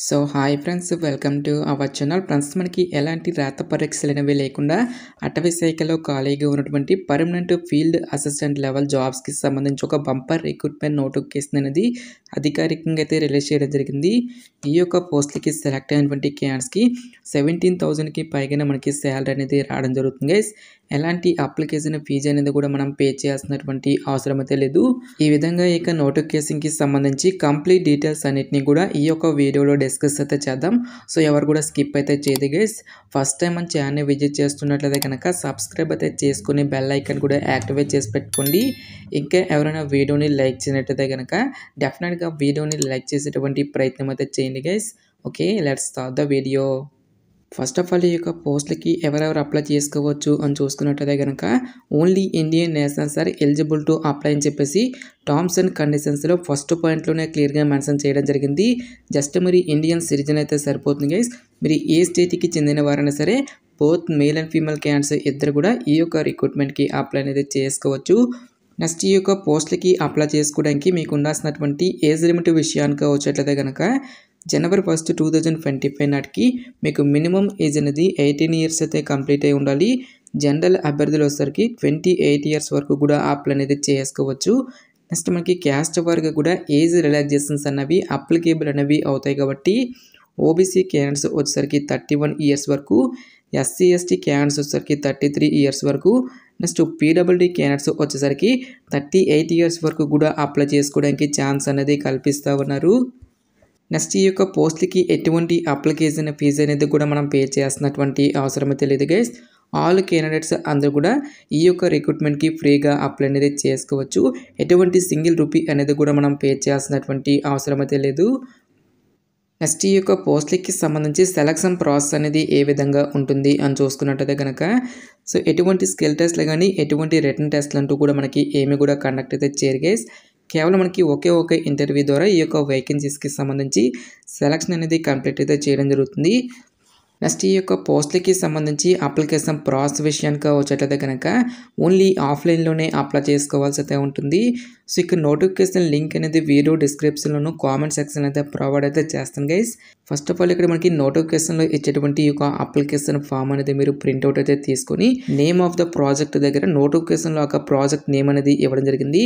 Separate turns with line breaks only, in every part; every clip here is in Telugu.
So hi friends, welcome to our channel. Friends, మనకి ఎలాంటి రాత పరీక్షలు అనేవి లేకుండా అటవీ శాఖలో ఖాళీగా ఉన్నటువంటి పర్మనెంట్ ఫీల్డ్ అసిస్టెంట్ లెవెల్ జాబ్స్కి సంబంధించి ఒక బంపర్ రిక్రూట్మెంట్ నోటిఫికేషన్ అనేది అధికారికంగా అయితే రిలీజ్ చేయడం జరిగింది. ఈ యొక్క పోస్టులకి సెలెక్ట్ అయినటువంటి క్యాండిడేట్స్కి 17,000కి పైగా మనకి శాలరీ అనేది రావడం జరుగుతుంది గైస్. ఎలాంటి అప్లికేషన్ ఫీజు అనేది కూడా మనం పే చేయాల్సినటువంటి అవసరం అయితే లేదు. ఈ విధంగా ఇక నోటిఫికేషన్కి సంబంధించి కంప్లీట్ డీటెయిల్స్ అన్నిటిని కూడా ఈ యొక్క వీడియోలో డిస్కస్ అయితే చేద్దాం. సో ఎవరు కూడా స్కిప్ అయితే చేయదు గైస్. ఫస్ట్ టైం మన ఛానల్ని విజిట్ చేస్తున్నట్లయితే కనుక సబ్స్క్రైబ్ అయితే చేసుకుని బెల్ ఐకాన్ కూడా యాక్టివేట్ చేసి పెట్టుకోండి. ఇంకా ఎవరైనా వీడియోని లైక్ చేయనట్లయితే కనుక డెఫినెట్గా వీడియోని లైక్ చేసేటువంటి ప్రయత్నం అయితే చేయండి guys. Okay, let's start the video. First of all ఈ యొక్క పోస్టులకి ఎవరెవరు అప్లై చేసుకోవచ్చు అని చూసుకున్నట్లయితే కనుక only Indian nationals are eligible to apply అని చెప్పేసి టర్మ్స్ అండ్ కండిషన్స్లో ఫస్ట్ పాయింట్లోనే క్లియర్గా మెన్షన్ చేయడం జరిగింది. జస్ట్ మరి ఇండియన్ సిటిజన్ అయితే సరిపోతుంది గైస్. మీరు ఏ స్టేట్కి చెందిన వారైనా సరే both male and female candidates ఇద్దరు కూడా ఈ యొక్క రిక్రూట్మెంట్కి అప్లై అనేది చేసుకోవచ్చు. నెక్స్ట్ ఈ యొక్క పోస్టులకి అప్లై చేసుకోవడానికి మీకు ఉండాల్సినటువంటి ఏజ్ లిమిట్ విషయానికి వచ్చేట్లయితే కనుక January 1, 2025 నాటికి మీకు మినిమం ఏజ్ అనేది 18 ఇయర్స్ అయితే కంప్లీట్ అయి ఉండాలి. జనరల్ అభ్యర్థులు వచ్చేసరికి 28 ఇయర్స్ వరకు కూడా అప్లై అనేది చేసుకోవచ్చు. నెక్స్ట్ మనకి క్యాస్ట్ వరకు కూడా ఏజ్ రిలాక్సేషన్స్ అన్నవి అప్లికేబుల్ అనేవి అవుతాయి కాబట్టి ఓబీసీ క్యాండిడేట్స్ వచ్చేసరికి 31 ఇయర్స్ వరకు, ఎస్సీ ఎస్టీ క్యాండిడేట్స్ వచ్చేసరికి 33 ఇయర్స్ వరకు, నెక్స్ట్ పీడబ్ల్యూడీ క్యాండిడేట్స్ వచ్చేసరికి 38 ఇయర్స్ వరకు కూడా అప్లై చేసుకోవడానికి ఛాన్స్ అనేది కల్పిస్తూ ఉన్నారు. నెక్స్ట్ ఈ యొక్క పోస్ట్లకి ఎటువంటి అప్లికేషన్ ఫీజు అనేది కూడా మనం పే చేస్తున్నటువంటి అవసరం అయితే లేదు గైస్. ఆల్ క్యాండిడేట్స్ అందరూ కూడా ఈ యొక్క రిక్రూట్మెంట్కి ఫ్రీగా అప్లై అనేది చేసుకోవచ్చు. ఎటువంటి సింగిల్ రూపీ అనేది కూడా మనం పే చేయాల్సినటువంటి అవసరం అయితే లేదు. నెక్స్ట్ ఈ యొక్క పోస్టులకి సంబంధించి సెలక్షన్ ప్రాసెస్ అనేది ఏ విధంగా ఉంటుంది అని చూసుకున్నట్టయితే కనుక సో ఎటువంటి స్కిల్ టెస్ట్లు కానీ ఎటువంటి రిటన్ టెస్ట్లు అంటూ కూడా మనకి ఏమి కూడా కండక్ట్ అయితే చేయరు గైస్. కేవలం మనకి ఒకే ఇంటర్వ్యూ ద్వారా ఈ యొక్క వేకెన్సీస్కి సంబంధించి సెలక్షన్ అనేది కంప్లీట్ అయితే చేయడం జరుగుతుంది. నెక్స్ట్ ఈ యొక్క పోస్టులకి సంబంధించి అప్లికేషన్ ప్రాసెస్ విషయానికి వచ్చేటైతే కనుక ఓన్లీ ఆఫ్లైన్లోనే అప్లై చేసుకోవాల్సి అయితే ఉంటుంది. సో ఇక్కడ నోటిఫికేషన్ లింక్ అనేది వీడియో డిస్క్రిప్షన్లోను కామెంట్ సెక్షన్ అయితే ప్రొవైడ్ అయితే చేస్తాను గైస్. ఫస్ట్ ఆఫ్ ఆల్ ఇక్కడ మనకి నోటిఫికేషన్లో ఇచ్చేటువంటి ఈ యొక్క అప్లికేషన్ ఫామ్ అనేది మీరు ప్రింట్అవుట్ అయితే తీసుకొని నేమ్ ఆఫ్ ద ప్రాజెక్ట్ దగ్గర నోటిఫికేషన్లో ఒక ప్రాజెక్ట్ నేమ్ అనేది ఇవ్వడం జరిగింది.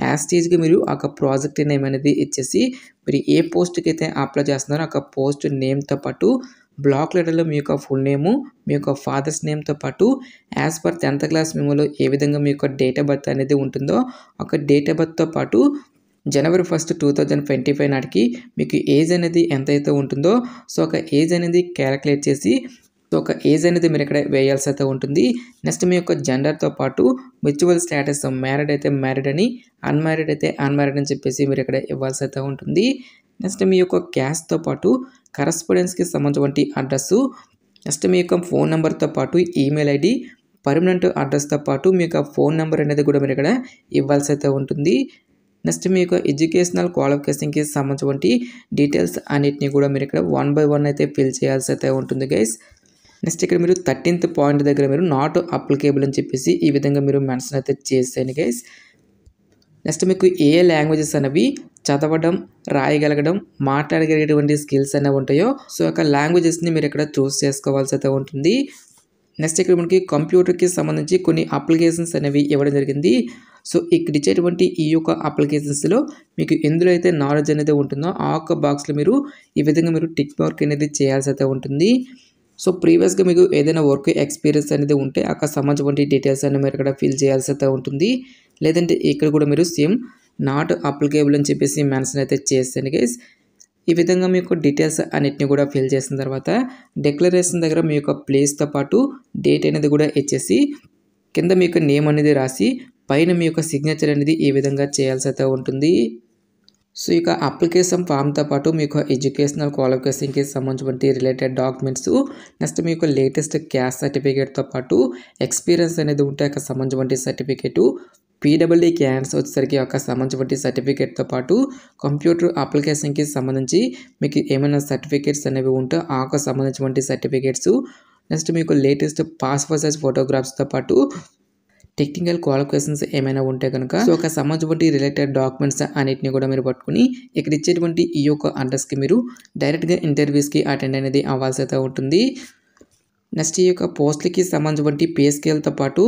యాస్టీజ్గా మీరు ఒక ప్రాజెక్ట్ నేమ్ అనేది ఇచ్చేసి మీరు ఏ పోస్ట్కి అయితే అప్లై చేస్తున్నారో ఒక పోస్ట్ నేమ్తో పాటు బ్లాక్ లెటర్లో మీ యొక్క ఫుల్ నేము, మీ యొక్క ఫాదర్స్ నేమ్తో పాటు యాజ్ పర్ 10th క్లాస్ మెమోలో ఏ విధంగా మీ యొక్క డేట్ ఆఫ్ బర్త్ అనేది ఉంటుందో ఒక డేట్ ఆఫ్ బర్త్తో పాటు January 1, 2025 నాటికి మీకు ఏజ్ అనేది ఎంతైతే ఉంటుందో సో ఒక ఏజ్ అనేది క్యాలిక్యులేట్ చేసి సో ఒక ఏజ్ అనేది మీరు ఇక్కడ వేయాల్సి అయితే ఉంటుంది. నెక్స్ట్ మీ యొక్క జెండర్తో పాటు మ్యూచువల్ స్టేటస్ మ్యారీడ్ అయితే మ్యారీడ్ అని, అన్మ్యారీడ్ అయితే అన్మ్యారీడ్ అని చెప్పేసి మీరు ఇక్కడ ఇవ్వాల్సి అయితే ఉంటుంది. నెక్స్ట్ మీ యొక్క క్యాస్ట్తో పాటు కరస్పాండెన్స్కి సంబంధించిన అడ్రస్సు, నెక్స్ట్ మీ యొక్క ఫోన్ నెంబర్తో పాటు ఈమెయిల్ ఐడి, పర్మనెంట్ అడ్రస్తో పాటు మీ యొక్క ఫోన్ నెంబర్ అనేది కూడా మీరు ఇక్కడ ఇవ్వాల్సి అయితే ఉంటుంది. నెక్స్ట్ మీ యొక్క ఎడ్యుకేషనల్ క్వాలిఫికేషన్కి సంబంధించిన డీటెయిల్స్ అన్నిటిని కూడా మీరు ఇక్కడ 1 by 1 అయితే ఫిల్ చేయాల్సి అయితే ఉంటుంది గైస్. నెక్స్ట్ ఇక్కడ మీరు 13th పాయింట్ దగ్గర మీరు నాట్ అప్లికేబుల్ అని చెప్పేసి ఈ విధంగా మీరు మెన్షన్ అయితే చేసేయండి గైస్. నెక్స్ట్ మీకు ఏ లాంగ్వేజెస్ అనేవి చదవడం, రాయగలగడం, మాట్లాడగలిగేటువంటి స్కిల్స్ అనేవి ఉంటాయో సో యొక్క లాంగ్వేజెస్ని మీరు ఇక్కడ చూస్ చేసుకోవాల్సి అయితే ఉంటుంది. నెక్స్ట్ ఇక్కడ మనకి కంప్యూటర్కి సంబంధించి కొన్ని అప్లికేషన్స్ అనేవి ఇవ్వడం జరిగింది. సో ఇక్కడ ఇచ్చేటువంటి ఈ యొక్క అప్లికేషన్స్లో మీకు ఎందులో అయితే నాలెడ్జ్ అనేది ఉంటుందో ఆ యొక్క బాక్స్లో మీరు ఈ విధంగా మీరు టిక్ మార్క్ అనేది చేయాల్సి అయితే ఉంటుంది. సో ప్రీవియస్గా మీకు ఏదైనా వర్క్ ఎక్స్పీరియన్స్ అనేది ఉంటే అక్కడ సంబంధించిన డీటెయిల్స్ అనేవి మీరు ఇక్కడ ఫిల్ చేయాల్సి అయితే ఉంటుంది. లేదంటే ఇక్కడ కూడా మీరు సేమ్ నాట్ అప్లికేబుల్ అని చెప్పేసి మెన్షన్ అయితే చేస్తాను గైస్. ఈ విధంగా మీ యొక్క డీటెయిల్స్ అన్నిటిని కూడా ఫిల్ చేసిన తర్వాత డిక్లరేషన్ దగ్గర మీ యొక్క ప్లేస్తో పాటు డేట్ అనేది కూడా ఇచ్చేసి కింద మీ యొక్క నేమ్ అనేది రాసి పైన మీ యొక్క సిగ్నేచర్ అనేది ఈ విధంగా చేయాల్సి అయితే ఉంటుంది. సో ఇక అప్లికేషన్ ఫామ్తో పాటు మీకు ఎడ్యుకేషనల్ క్వాలిఫికేషన్కి సంబంధించిన రిలేటెడ్ డాక్యుమెంట్స్, నెక్స్ట్ మీకు లేటెస్ట్ క్యాస్ట్ సర్టిఫికేట్తో పాటు ఎక్స్పీరియన్స్ అనేది ఉంటే అక్కడ సంబంధించిన సర్టిఫికేటు, పీడబ్ల్యూడీ క్యాండిడేట్స్ వచ్చేసరికి ఒక సంబంధించిన సర్టిఫికేట్తో పాటు కంప్యూటర్ అప్లికేషన్కి సంబంధించి మీకు ఏమైనా సర్టిఫికేట్స్ అనేవి ఉంటే ఆ సంబంధించిన సర్టిఫికేట్స్, నెక్స్ట్ మీకు లేటెస్ట్ పాస్పోర్ట్ సైజ్ ఫోటోగ్రాఫ్స్తో పాటు టెక్నికల్ క్వాలిఫికేషన్స్ ఏమైనా ఉంటే కనుక సో ఒక సంబంధించిన రిలేటెడ్ డాక్యుమెంట్స్ అన్నిటిని కూడా మీరు పట్టుకుని ఇక్కడ ఇచ్చేటువంటి ఈ యొక్క అడ్రస్కి మీరు డైరెక్ట్గా ఇంటర్వ్యూస్కి అటెండ్ అనేది అవ్వాల్సి అయితే ఉంటుంది. నెక్స్ట్ ఈ యొక్క పోస్ట్లకి సంబంధించిన పే స్కేల్తో పాటు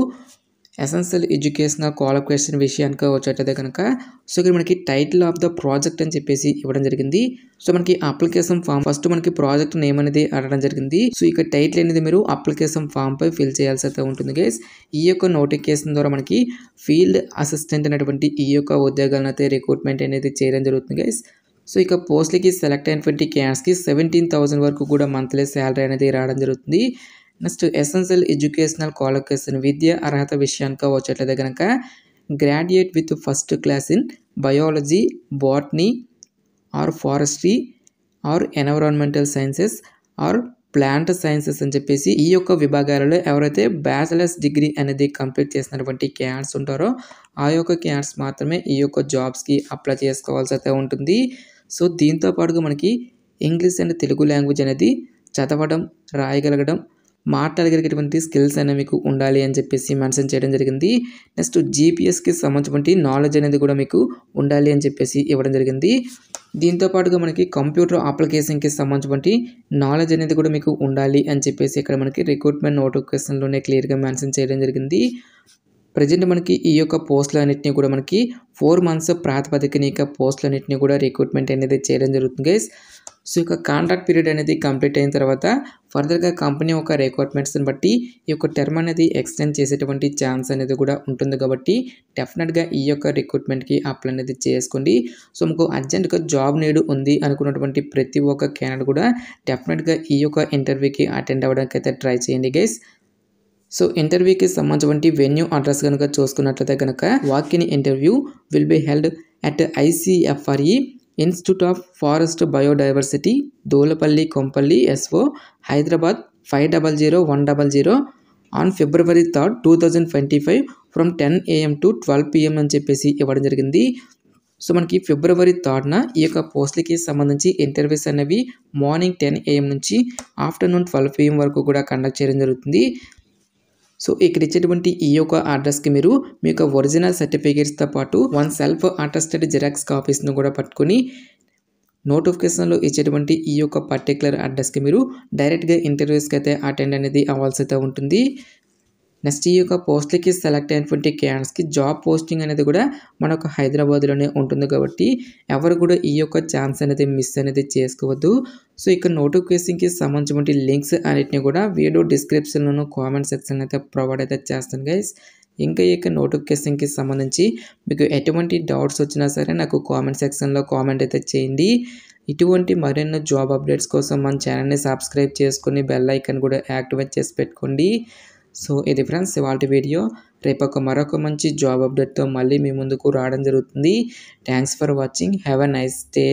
ఎసెన్షియల్ ఎడ్యుకేషనల్ క్వాలిఫికేషన్ విషయానికి వచ్చేటైతే కనుక సో ఇక్కడ మనకి టైటిల్ ఆఫ్ ద ప్రాజెక్ట్ అని చెప్పేసి ఇవ్వడం జరిగింది. సో మనకి అప్లికేషన్ ఫామ్ ఫస్ట్ మనకి ప్రాజెక్ట్ నేమ్ అనేది అడగడం జరిగింది. సో ఇక టైటిల్ అనేది మీరు అప్లికేషన్ ఫామ్ పై ఫిల్ చేయాల్సి అయితే ఉంటుంది గైస్. ఈ యొక్క నోటిఫికేషన్ ద్వారా మనకి ఫీల్డ్ అసిస్టెంట్ అనేటువంటి ఈ యొక్క ఉద్యోగాలను అయితే రిక్రూట్మెంట్ అనేది చేయడం జరుగుతుంది గైస్. సో ఇక పోస్ట్లకి సెలెక్ట్ అయినటువంటి క్యాండిడేట్స్కి 17,000 వరకు కూడా మంత్లీ శాలరీ అనేది రావడం జరుగుతుంది. నెక్స్ట్ ఎసెన్షియల్ ఎడ్యుకేషనల్ క్వాలిఫికేషన్ విద్య అర్హత విషయానికి వచ్చేట్లయితే కనుక graduate with first class in biology, botany are forestry are environmental sciences are plant sciences అని చెప్పేసి ఈ యొక్క విభాగాలలో ఎవరైతే బ్యాచిలర్స్ డిగ్రీ అనేది కంప్లీట్ చేసినటువంటి క్యాండిడేట్స్ ఉంటారో ఆ యొక్క క్యాండిడేట్స్ మాత్రమే ఈ యొక్క జాబ్స్కి అప్లై చేసుకోవాల్సి అయితే ఉంటుంది. సో దీంతో పాటుగా మనకి ఇంగ్లీష్ అండ్ తెలుగు లాంగ్వేజ్ అనేది చదవడం, రాయగలగడం, మాట్లాడగలిగేటువంటి స్కిల్స్ అనేవి మీకు ఉండాలి అని చెప్పేసి మెన్షన్ చేయడం జరిగింది. నెక్స్ట్ జీపీఎస్కి సంబంధించిన నాలెడ్జ్ అనేది కూడా మీకు ఉండాలి అని చెప్పేసి ఇవ్వడం జరిగింది. దీంతో పాటుగా మనకి కంప్యూటర్ అప్లికేషన్కి సంబంధించిన నాలెడ్జ్ అనేది కూడా మీకు ఉండాలి అని చెప్పేసి ఇక్కడ మనకి రిక్రూట్మెంట్ నోటిఫికేషన్లోనే క్లియర్గా మెన్షన్ చేయడం జరిగింది. ప్రజెంట్ మనకి ఈ యొక్క పోస్టులు అన్నింటినీ కూడా మనకి 4 months ప్రాతిపదికన ఇక పోస్టులు అన్నింటినీ కూడా రిక్రూట్మెంట్ అనేది చేయడం జరుగుతుంది గైస్. సో ఇక కాంట్రాక్ట్ పీరియడ్ అనేది కంప్లీట్ అయిన తర్వాత ఫర్దర్గా కంపెనీ ఒక రిక్వైర్మెంట్స్ని బట్టి ఈ యొక్క టర్మ్ అనేది ఎక్స్టెండ్ చేసేటువంటి ఛాన్స్ అనేది కూడా ఉంటుంది కాబట్టి డెఫినెట్గా ఈ యొక్క రిక్రూట్మెంట్కి అప్లై అనేది చేసుకోండి. సో మీకు అర్జెంట్గా జాబ్ నీడ్ ఉంది అనుకున్నటువంటి ప్రతి ఒక్క క్యాండిడేట్ కూడా డెఫినెట్గా ఈ యొక్క ఇంటర్వ్యూకి అటెండ్ అవ్వడానికి అయితే ట్రై చేయండి గైస్. సో ఇంటర్వ్యూకి సంబంధించిన వెన్యూ అడ్రస్ కనుక చూసుకున్నట్లయితే కనుక walk in interview will be held at ICFRE institute of forest biodiversity, Dulapally Kompally SO, Hyderabad 500100 on February 3rd, 2025 from 10 AM to 12 PM అని చెప్పేసి ఇవ్వడం జరిగింది. సో మనకి February 3rd ఈ యొక్క పోస్టులకి సంబంధించి ఇంటర్వ్యూస్ అనేవి మార్నింగ్ 10 AM నుంచి ఆఫ్టర్నూన్ 12 PM వరకు కూడా కండక్ట్ చేయడం జరుగుతుంది. సో ఇక్కడ ఇచ్చేటువంటి ఈ యొక్క అడ్రస్కి మీరు మీ యొక్క ఒరిజినల్ సర్టిఫికేట్స్తో పాటు 1 సెల్ఫ్ అటెస్టెడ్ జిరాక్స్ కాపీస్ను కూడా పట్టుకొని నోటిఫికేషన్లో ఇచ్చేటువంటి ఈ యొక్క పర్టికులర్ అడ్రస్కి మీరు డైరెక్ట్గా ఇంటర్వ్యూస్కి అయితే అటెండ్ అనేది అవ్వాల్సి అయితే ఉంటుంది. నెక్స్ట్ ఈ యొక్క పోస్టులకి సెలెక్ట్ అయినటువంటి క్యాండిడేట్స్కి జాబ్ పోస్టింగ్ అనేది కూడా మనకు హైదరాబాద్లోనే ఉంటుంది కాబట్టి ఎవరు కూడా ఈ యొక్క ఛాన్స్ అనేది మిస్ అనేది చేసుకోవద్దు. సో ఇక నోటిఫికేషన్కి సంబంధించిన లింక్స్ అన్నిటిని కూడా వీడియో డిస్క్రిప్షన్లోనూ కామెంట్ సెక్షన్ అయితే ప్రొవైడ్ అయితే చేస్తాను గైస్. ఇంకా ఈ యొక్క నోటిఫికేషన్కి సంబంధించి మీకు ఎటువంటి డౌట్స్ వచ్చినా సరే నాకు కామెంట్ సెక్షన్లో కామెంట్ అయితే చేయండి. ఇటువంటి మరెన్నో జాబ్ అప్డేట్స్ కోసం మన ఛానల్ని సబ్స్క్రైబ్ చేసుకొని బెల్ ఐకాన్ కూడా యాక్టివేట్ చేసి పెట్టుకోండి. సో ఇది ఫ్రెండ్స్ ఇవాల్టి వీడియో. రేపు మరొక మంచి జాబ్ అప్డేట్తో మళ్ళీ మీ ముందుకు రావడం జరుగుతుంది. Thanks for watching. Have a nice day.